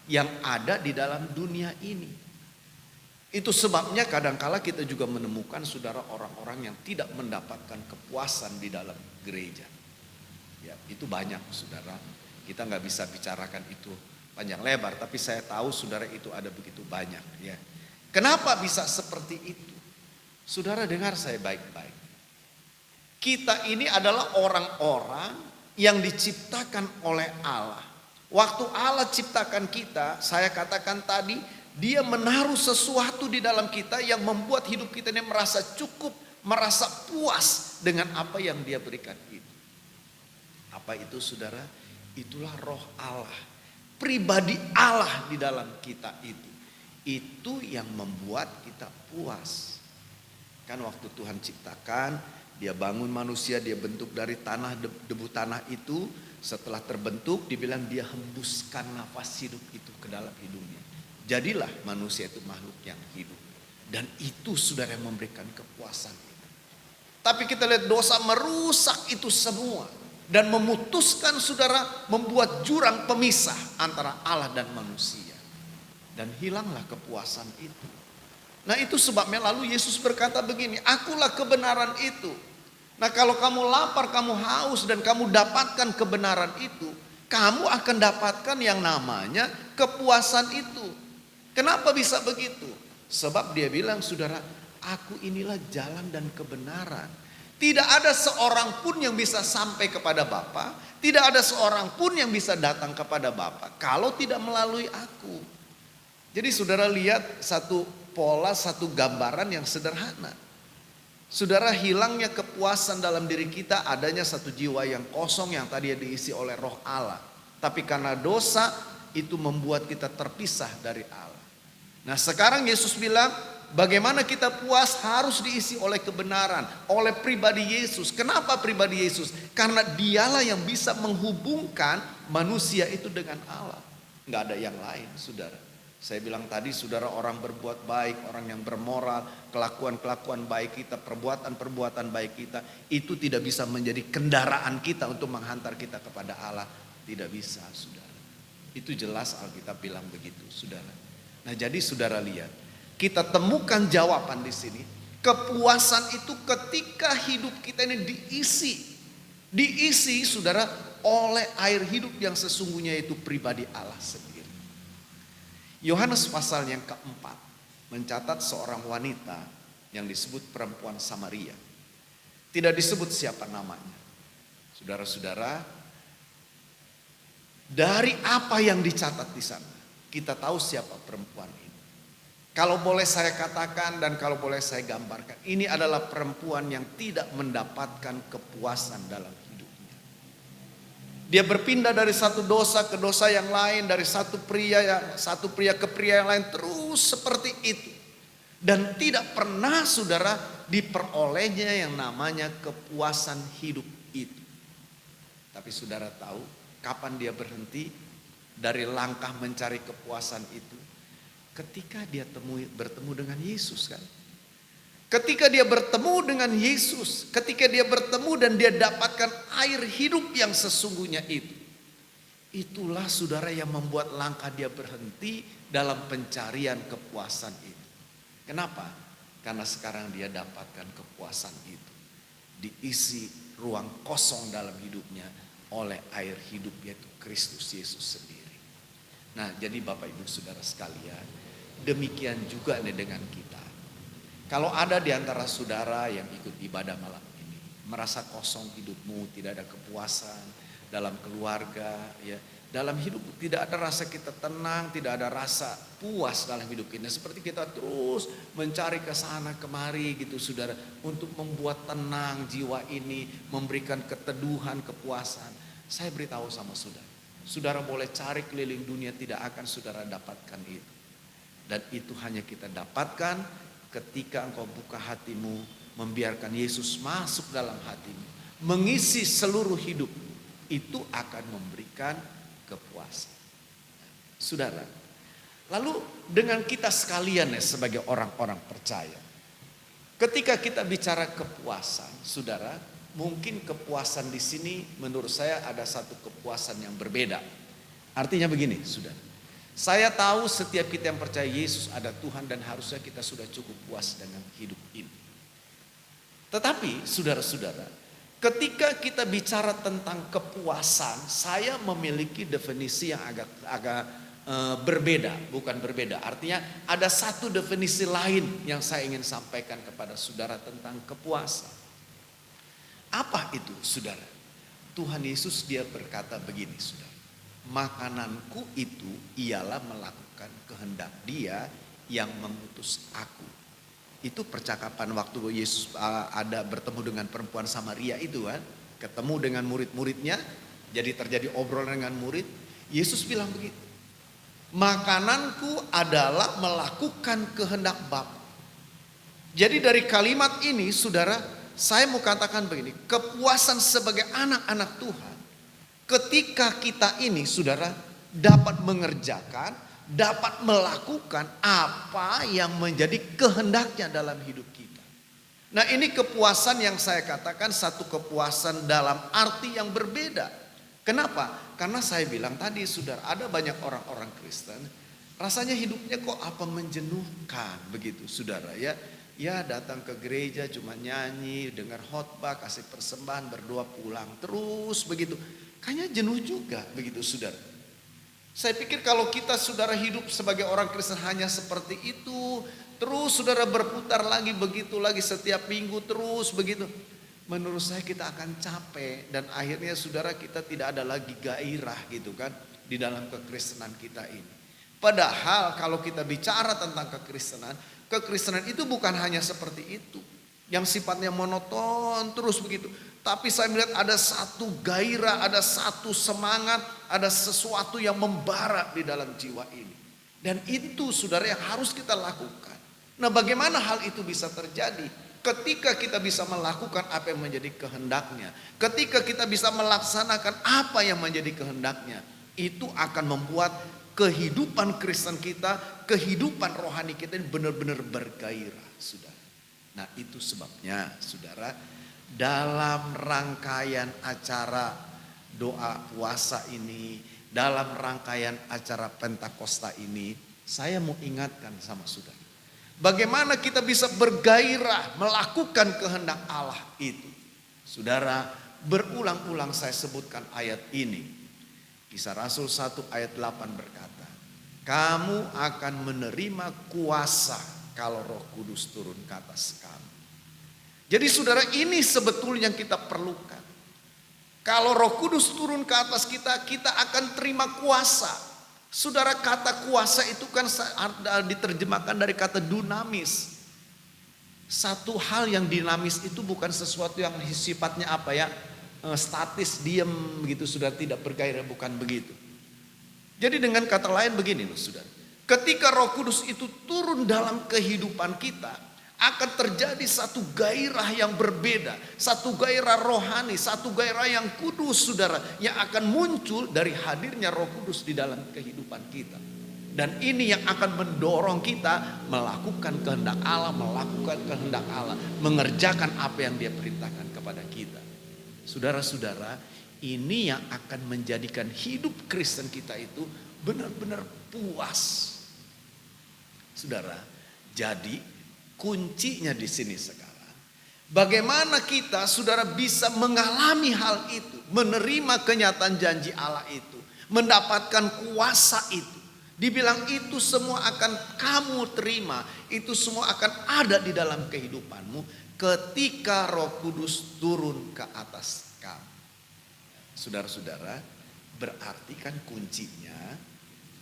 yang ada di dalam dunia ini. Itu sebabnya kadangkala kita juga menemukan saudara orang-orang yang tidak mendapatkan kepuasan di dalam gereja. Ya, itu banyak saudara. Kita nggak bisa bicarakan itu panjang lebar, tapi saya tahu saudara itu ada begitu banyak. Ya. Kenapa bisa seperti itu? Saudara dengar saya baik-baik. Kita ini adalah orang-orang yang diciptakan oleh Allah. Waktu Allah ciptakan kita, saya katakan tadi, Dia menaruh sesuatu di dalam kita yang membuat hidup kita ini merasa cukup, merasa puas dengan apa yang Dia berikan itu. Apa itu saudara? Itulah roh Allah. Pribadi Allah di dalam kita itu. Itu yang membuat kita puas. Kan waktu Tuhan ciptakan, Dia bangun manusia, Dia bentuk dari tanah, debu tanah itu. Setelah terbentuk, dibilang Dia hembuskan nafas hidup itu ke dalam hidupnya. Jadilah manusia itu makhluk yang hidup. Dan itu saudara yang memberikan kepuasan itu. Tapi kita lihat dosa merusak itu semua. Dan memutuskan saudara, membuat jurang pemisah antara Allah dan manusia. Dan hilanglah kepuasan itu. Nah itu sebabnya lalu Yesus berkata begini, akulah kebenaran itu. Nah kalau kamu lapar, kamu haus dan kamu dapatkan kebenaran itu, kamu akan dapatkan yang namanya kepuasan itu. Kenapa bisa begitu? Sebab Dia bilang saudara, aku inilah jalan dan kebenaran. Tidak ada seorang pun yang bisa sampai kepada Bapa, tidak ada seorang pun yang bisa datang kepada Bapa kalau tidak melalui aku. Jadi saudara lihat satu pola, satu gambaran yang sederhana. Saudara, hilangnya kepuasan dalam diri kita, adanya satu jiwa yang kosong yang tadi diisi oleh roh Allah. Tapi karena dosa itu membuat kita terpisah dari Allah. Nah sekarang Yesus bilang, bagaimana kita puas harus diisi oleh kebenaran, oleh pribadi Yesus. Kenapa pribadi Yesus? Karena Dialah yang bisa menghubungkan manusia itu dengan Allah. Nggak ada yang lain saudara. Saya bilang tadi saudara, orang berbuat baik, orang yang bermoral, kelakuan-kelakuan baik kita, perbuatan-perbuatan baik kita, itu tidak bisa menjadi kendaraan kita untuk menghantar kita kepada Allah. Tidak bisa saudara. Itu jelas Alkitab bilang begitu saudara. Nah jadi saudara lihat, kita temukan jawaban di sini. Kepuasan itu ketika hidup kita ini diisi saudara oleh air hidup yang sesungguhnya itu pribadi Allah sendiri. Yohanes pasal yang keempat mencatat seorang wanita yang disebut perempuan Samaria. Tidak disebut siapa namanya. Saudara-saudara, dari apa yang dicatat di sana, kita tahu siapa perempuan ini. Kalau boleh saya katakan dan kalau boleh saya gambarkan, ini adalah perempuan yang tidak mendapatkan kepuasan dalam hidupnya. Dia berpindah dari satu dosa ke dosa yang lain, dari satu pria ke pria yang lain, terus seperti itu. Dan tidak pernah saudara diperolehnya yang namanya kepuasan hidup itu. Tapi saudara tahu kapan dia berhenti dari langkah mencari kepuasan itu? Ketika dia bertemu dengan Yesus kan. Ketika dia bertemu dengan Yesus, ketika dia bertemu dan dia dapatkan air hidup yang sesungguhnya itu. Itulah saudara yang membuat langkah dia berhenti dalam pencarian kepuasan itu. Kenapa? Karena sekarang dia dapatkan kepuasan itu. Diisi ruang kosong dalam hidupnya oleh air hidup yaitu Kristus Yesus sendiri. Nah jadi Bapak Ibu Saudara sekalian, demikian juga nih dengan kita. Kalau ada di antara saudara yang ikut ibadah malam ini, merasa kosong hidupmu, tidak ada kepuasan dalam keluarga, ya, Dalam hidup tidak ada rasa kita tenang, tidak ada rasa puas dalam hidup kita. Seperti kita terus mencari ke sana kemari gitu saudara. Untuk membuat tenang jiwa ini, memberikan keteduhan, kepuasan. Saya beritahu sama saudara. Saudara boleh cari keliling dunia, tidak akan saudara dapatkan itu. Dan itu hanya kita dapatkan ketika engkau buka hatimu, membiarkan Yesus masuk dalam hatimu. Mengisi seluruh hidup. Itu akan memberikan kepuasan. Saudara, lalu dengan kita sekalian ya sebagai orang-orang percaya, ketika kita bicara kepuasan, saudara, mungkin kepuasan di sini menurut saya ada satu kepuasan yang berbeda. Artinya begini, saudara. Saya tahu setiap kita yang percaya Yesus ada Tuhan dan harusnya kita sudah cukup puas dengan hidup ini. Tetapi saudara-saudara, ketika kita bicara tentang kepuasan, saya memiliki definisi yang agak berbeda, bukan berbeda. Artinya ada satu definisi lain yang saya ingin sampaikan kepada saudara tentang kepuasan. Apa itu, saudara? Tuhan Yesus dia berkata begini, saudara. Makananku itu ialah melakukan kehendak Dia yang mengutus aku. Itu percakapan waktu Yesus ada bertemu dengan perempuan Samaria itu kan. Ketemu dengan murid-muridnya. Jadi terjadi obrolan dengan murid. Yesus bilang begitu. Makananku adalah melakukan kehendak Bapa. Jadi dari kalimat ini saudara, saya mau katakan begini. Kepuasan sebagai anak-anak Tuhan. Ketika kita ini saudara dapat mengerjakan, dapat melakukan apa yang menjadi kehendaknya dalam hidup kita. Nah ini kepuasan yang saya katakan satu kepuasan dalam arti yang berbeda. Kenapa? Karena saya bilang tadi saudara, ada banyak orang-orang Kristen rasanya hidupnya kok apa menjenuhkan begitu saudara ya. Ya datang ke gereja cuma nyanyi, dengar khotbah, kasih persembahan, berdoa pulang terus begitu. Kayaknya jenuh juga begitu saudara. Saya pikir kalau kita saudara hidup sebagai orang Kristen hanya seperti itu, terus saudara berputar lagi begitu lagi setiap minggu terus begitu. Menurut saya kita akan capek dan akhirnya saudara kita tidak ada lagi gairah gitu kan di dalam kekristenan kita ini. Padahal kalau kita bicara tentang kekristenan, kekristenan itu bukan hanya seperti itu. Yang sifatnya monoton terus begitu. Tapi saya melihat ada satu gairah, ada satu semangat, ada sesuatu yang membara di dalam jiwa ini. Dan itu saudara yang harus kita lakukan. Nah bagaimana hal itu bisa terjadi? Ketika kita bisa melakukan apa yang menjadi kehendaknya. Ketika kita bisa melaksanakan apa yang menjadi kehendaknya. Itu akan membuat kehidupan Kristen kita, kehidupan rohani kita ini benar-benar bergairah saudara. Nah itu sebabnya saudara, dalam rangkaian acara doa puasa ini, dalam rangkaian acara Pentakosta ini, saya mau ingatkan sama saudara. Bagaimana kita bisa bergairah melakukan kehendak Allah itu. Saudara, berulang-ulang saya sebutkan ayat ini. Kisah Rasul 1 ayat 8 berkata, kamu akan menerima kuasa kalau Roh Kudus turun ke atas kamu. Jadi saudara ini sebetulnya yang kita perlukan. Kalau Roh Kudus turun ke atas kita, kita akan terima kuasa. Saudara kata kuasa itu kan diterjemahkan dari kata dunamis. Satu hal yang dinamis itu bukan sesuatu yang sifatnya apa ya, statis, diam begitu, sudah tidak bergairah, bukan begitu. Jadi dengan kata lain begini loh saudara. Ketika Roh Kudus itu turun dalam kehidupan kita, akan terjadi satu gairah yang berbeda, satu gairah rohani, satu gairah yang kudus saudara, yang akan muncul dari hadirnya Roh Kudus di dalam kehidupan kita. Dan ini yang akan mendorong kita melakukan kehendak Allah, melakukan kehendak Allah, mengerjakan apa yang Dia perintahkan kepada kita. Saudara-saudara, ini yang akan menjadikan hidup Kristen kita itu benar-benar puas. Saudara, jadi kuncinya di sini sekarang. Bagaimana kita saudara bisa mengalami hal itu, menerima kenyataan janji Allah itu, mendapatkan kuasa itu. Dibilang itu semua akan kamu terima, itu semua akan ada di dalam kehidupanmu ketika Roh Kudus turun ke atas kamu. Saudara-saudara, Berarti kan kuncinya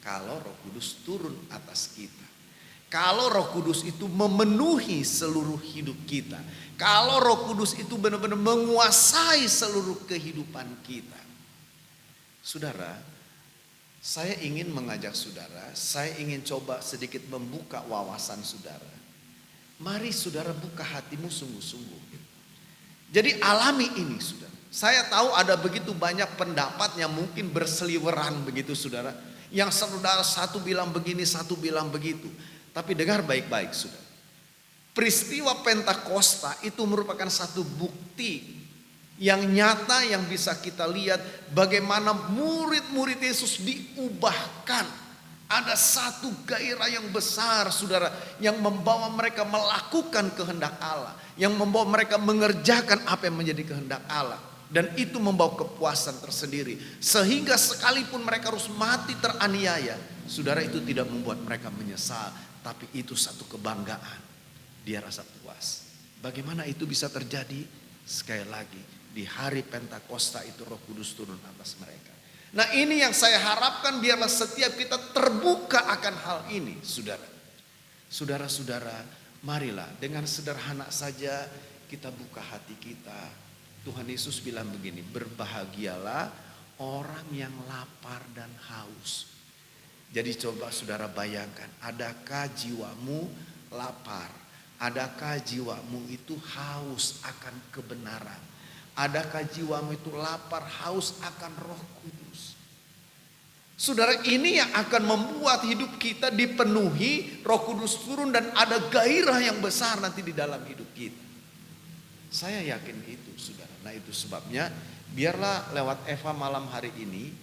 kalau Roh Kudus turun atas kita. Kalau Roh Kudus itu memenuhi seluruh hidup kita. Kalau Roh Kudus itu benar-benar menguasai seluruh kehidupan kita. Saudara, saya ingin mengajak saudara, saya ingin coba sedikit membuka wawasan saudara. Mari saudara buka hatimu sungguh-sungguh. Jadi alami ini saudara. Saya tahu ada begitu banyak pendapat yang mungkin berseliweran begitu saudara. Yang saudara satu bilang begini, satu bilang begitu. Tapi dengar baik-baik saudara. Peristiwa Pentakosta itu merupakan satu bukti yang nyata yang bisa kita lihat bagaimana murid-murid Yesus diubahkan. Ada satu gairah yang besar saudara yang membawa mereka melakukan kehendak Allah. Yang membawa mereka mengerjakan apa yang menjadi kehendak Allah. Dan itu membawa kepuasan tersendiri. Sehingga sekalipun mereka harus mati teraniaya, saudara, itu tidak membuat mereka menyesal. Tapi itu satu kebanggaan. Dia rasa puas. Bagaimana itu bisa terjadi? Sekali lagi, di hari Pentakosta itu Roh Kudus turun atas mereka. Nah, ini yang saya harapkan biarlah setiap kita terbuka akan hal ini, saudara. Saudara-saudara, marilah dengan sederhana saja kita buka hati kita. Tuhan Yesus bilang begini, berbahagialah orang yang lapar dan haus. Jadi coba saudara bayangkan, adakah jiwamu lapar? Adakah jiwamu itu haus akan kebenaran? Adakah jiwamu itu lapar, haus akan Roh Kudus? Saudara, ini yang akan membuat hidup kita dipenuhi, Roh Kudus turun dan ada gairah yang besar nanti di dalam hidup kita. Saya yakin itu saudara. Nah itu sebabnya biarlah lewat Eva malam hari ini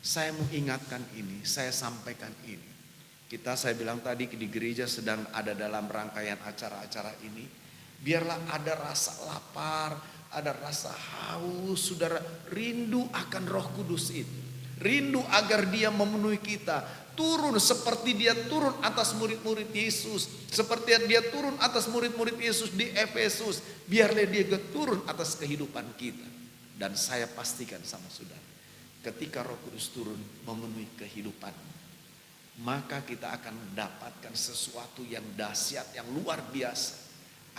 saya mau ingatkan ini, saya sampaikan ini. Saya bilang tadi di gereja sedang ada dalam rangkaian acara-acara ini. Biarlah ada rasa lapar, ada rasa haus, saudara, rindu akan Roh Kudus itu. Rindu agar dia memenuhi kita. Turun seperti dia turun atas murid-murid Yesus. Seperti dia turun atas murid-murid Yesus di Efesus. Biarlah dia turun atas kehidupan kita. Dan saya pastikan sama saudara, ketika Roh Kudus turun memenuhi kehidupan, maka kita akan mendapatkan sesuatu yang dahsyat, yang luar biasa.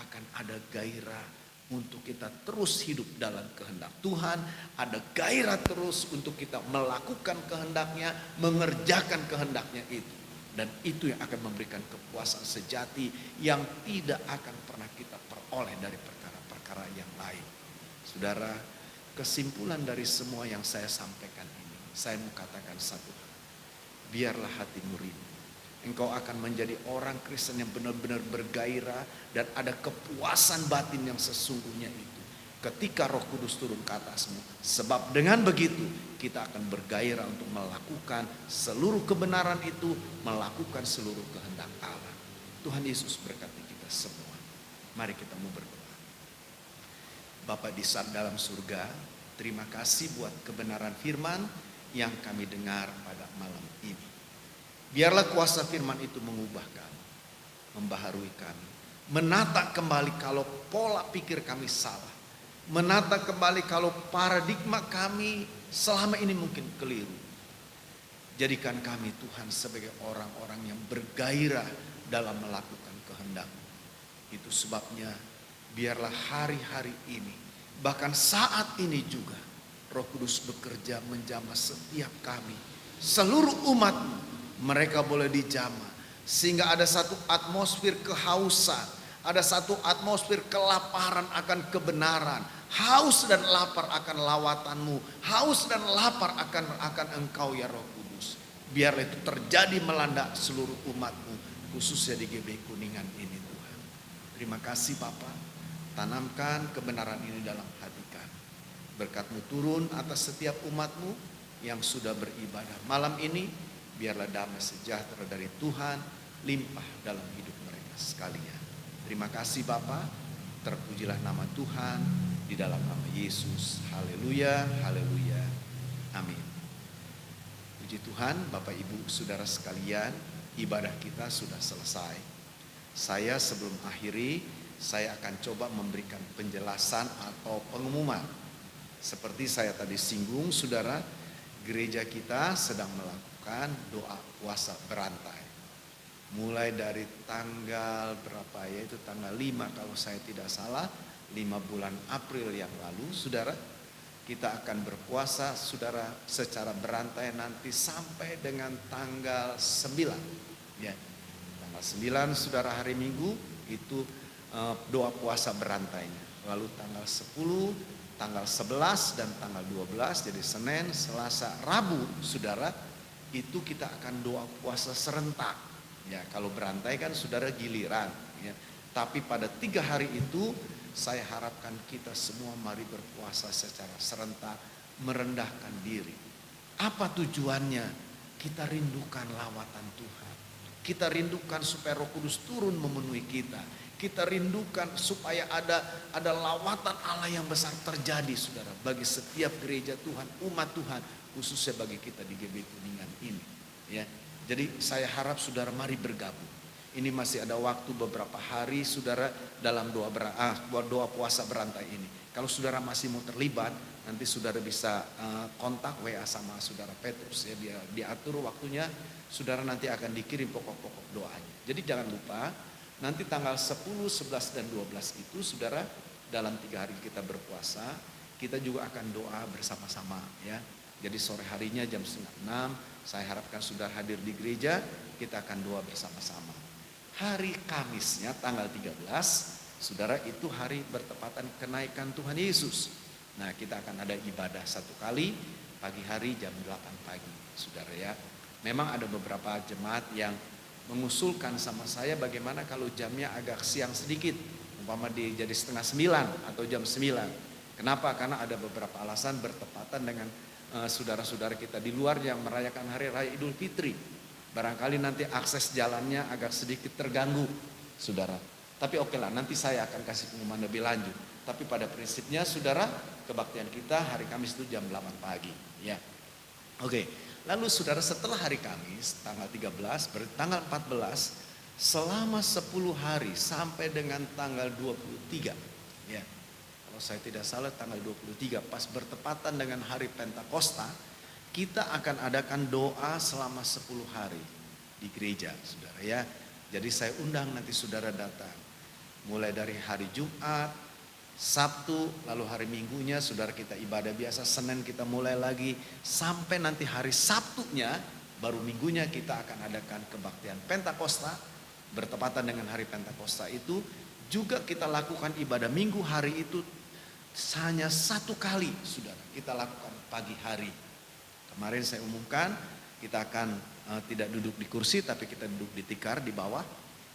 Akan ada gairah untuk kita terus hidup dalam kehendak Tuhan. Ada gairah terus untuk kita melakukan kehendaknya, mengerjakan kehendaknya itu. Dan itu yang akan memberikan kepuasan sejati yang tidak akan pernah kita peroleh dari perkara-perkara yang lain. Saudara, kesimpulan dari semua yang saya sampaikan ini, saya mau katakan satu hal. Biarlah hatimu rindu. Engkau akan menjadi orang Kristen yang benar-benar bergairah dan ada kepuasan batin yang sesungguhnya itu ketika Roh Kudus turun ke atasmu. Sebab dengan begitu kita akan bergairah untuk melakukan seluruh kebenaran itu, melakukan seluruh kehendak Allah. Tuhan Yesus berkati kita semua. Mari kita mau berdoa. Bapa di dalam surga, terima kasih buat kebenaran firman yang kami dengar pada malam ini. Biarlah kuasa firman itu mengubah kami, membaharui kami, menata kembali kalau pola pikir kami salah, menata kembali kalau paradigma kami selama ini mungkin keliru. Jadikan kami Tuhan sebagai orang-orang yang bergairah dalam melakukan kehendak-Mu. Itu sebabnya biarlah hari-hari ini, bahkan saat ini juga, Roh Kudus bekerja menjamah setiap kami, seluruh umat-Mu. Mereka boleh dijamah sehingga ada satu atmosfer kehausan, ada satu atmosfer kelaparan akan kebenaran, haus dan lapar akan lawatan-Mu, haus dan lapar akan Engkau ya Roh Kudus. Biarlah itu terjadi melanda seluruh umat-Mu, khususnya di GB Kuningan ini Tuhan. Terima kasih Bapa, tanamkan kebenaran ini dalam hati kami. Berkat-Mu turun atas setiap umat-Mu yang sudah beribadah malam ini. Biarlah damai sejahtera dari Tuhan limpah dalam hidup mereka sekalian. Terima kasih Bapa, terpujilah nama Tuhan di dalam nama Yesus. Haleluya, haleluya, amin. Puji Tuhan, Bapak Ibu Saudara sekalian, ibadah kita sudah selesai. Saya sebelum akhiri, saya akan coba memberikan penjelasan atau pengumuman. Seperti saya tadi singgung saudara, gereja kita sedang melakukan doa puasa berantai. Mulai dari tanggal berapa ya, itu tanggal 5 kalau saya tidak salah, 5 bulan April yang lalu, saudara, kita akan berpuasa, saudara, secara berantai nanti sampai dengan tanggal 9. Ya, tanggal 9, saudara, hari Minggu itu doa puasa berantainya. Lalu tanggal 10, tanggal 11 dan tanggal 12, jadi Senin, Selasa, Rabu, saudara, itu kita akan doa puasa serentak. Ya, kalau berantai kan saudara giliran. Ya. Tapi pada 3 hari itu saya harapkan kita semua mari berpuasa secara serentak, merendahkan diri. Apa tujuannya? Kita rindukan lawatan Tuhan. Kita rindukan supaya Roh Kudus turun memenuhi kita. Kita rindukan supaya ada lawatan Allah yang besar terjadi, saudara, bagi setiap gereja Tuhan, umat Tuhan, khususnya bagi kita di GB Kuningan ini. Ya, jadi saya harap saudara mari bergabung. Ini masih ada waktu beberapa hari, saudara, dalam doa puasa berantai ini. Kalau saudara masih mau terlibat, nanti saudara bisa kontak WA sama saudara Petrus ya, dia diatur waktunya. Saudara nanti akan dikirim pokok-pokok doanya. Jadi jangan lupa, nanti tanggal 10, 11 dan 12 itu, saudara, dalam 3 hari kita berpuasa, kita juga akan doa bersama-sama ya. Jadi sore harinya jam 5:30, saya harapkan saudara hadir di gereja, kita akan doa bersama-sama. Hari Kamisnya tanggal 13, saudara, itu hari bertepatan kenaikan Tuhan Yesus. Nah, kita akan ada ibadah 1 kali pagi hari jam 8 pagi, saudara ya. Memang ada beberapa jemaat yang mengusulkan sama saya bagaimana kalau jamnya agak siang sedikit, umpama jadi 8:30 atau jam 9. Kenapa? Karena ada beberapa alasan bertepatan dengan saudara-saudara kita di luar yang merayakan hari raya Idul Fitri. Barangkali nanti akses jalannya agak sedikit terganggu, saudara. Tapi oke lah, nanti saya akan kasih pengumuman lebih lanjut. Tapi pada prinsipnya, saudara, kebaktian kita hari Kamis itu jam 8 pagi. Ya, oke. Lalu saudara, setelah hari Kamis tanggal 13, berarti tanggal 14, selama 10 hari sampai dengan tanggal 23. Ya, kalau saya tidak salah tanggal 23 pas bertepatan dengan hari Pentakosta, kita akan adakan doa selama 10 hari di gereja, saudara ya. Jadi saya undang nanti saudara datang. Mulai dari hari Jumat, Sabtu, lalu hari Minggunya saudara kita ibadah biasa, Senin kita mulai lagi, sampai nanti hari Sabtunya, baru Minggunya kita akan adakan kebaktian Pentakosta. Bertepatan dengan hari Pentakosta itu, juga kita lakukan ibadah Minggu hari itu hanya 1 kali, saudara. Kita lakukan pagi hari. Kemarin saya umumkan kita akan tidak duduk di kursi, tapi kita duduk di tikar di bawah.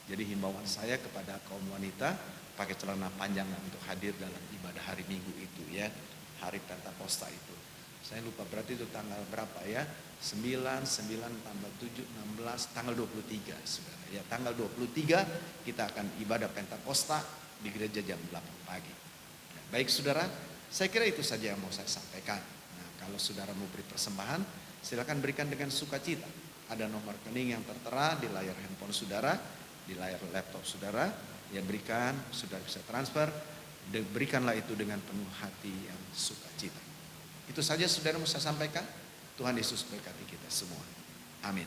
Jadi himbauan saya kepada kaum wanita pakai celana panjang untuk hadir dalam ibadah hari Minggu itu ya, hari Pentakosta itu. Saya lupa berarti itu tanggal berapa ya? 9 tambah 7 16, tanggal 23, saudara ya. Tanggal 23 kita akan ibadah Pentakosta di gereja jam 8 pagi. Baik saudara, saya kira itu saja yang mau saya sampaikan. Kalau saudara mau beri persembahan, silakan berikan dengan sukacita. Ada nomor rekening yang tertera di layar handphone saudara, di layar laptop saudara. Ya, berikan, saudara bisa transfer. Berikanlah itu dengan penuh hati yang sukacita. Itu saja saudara mau saya sampaikan. Tuhan Yesus berkati kita semua. Amin.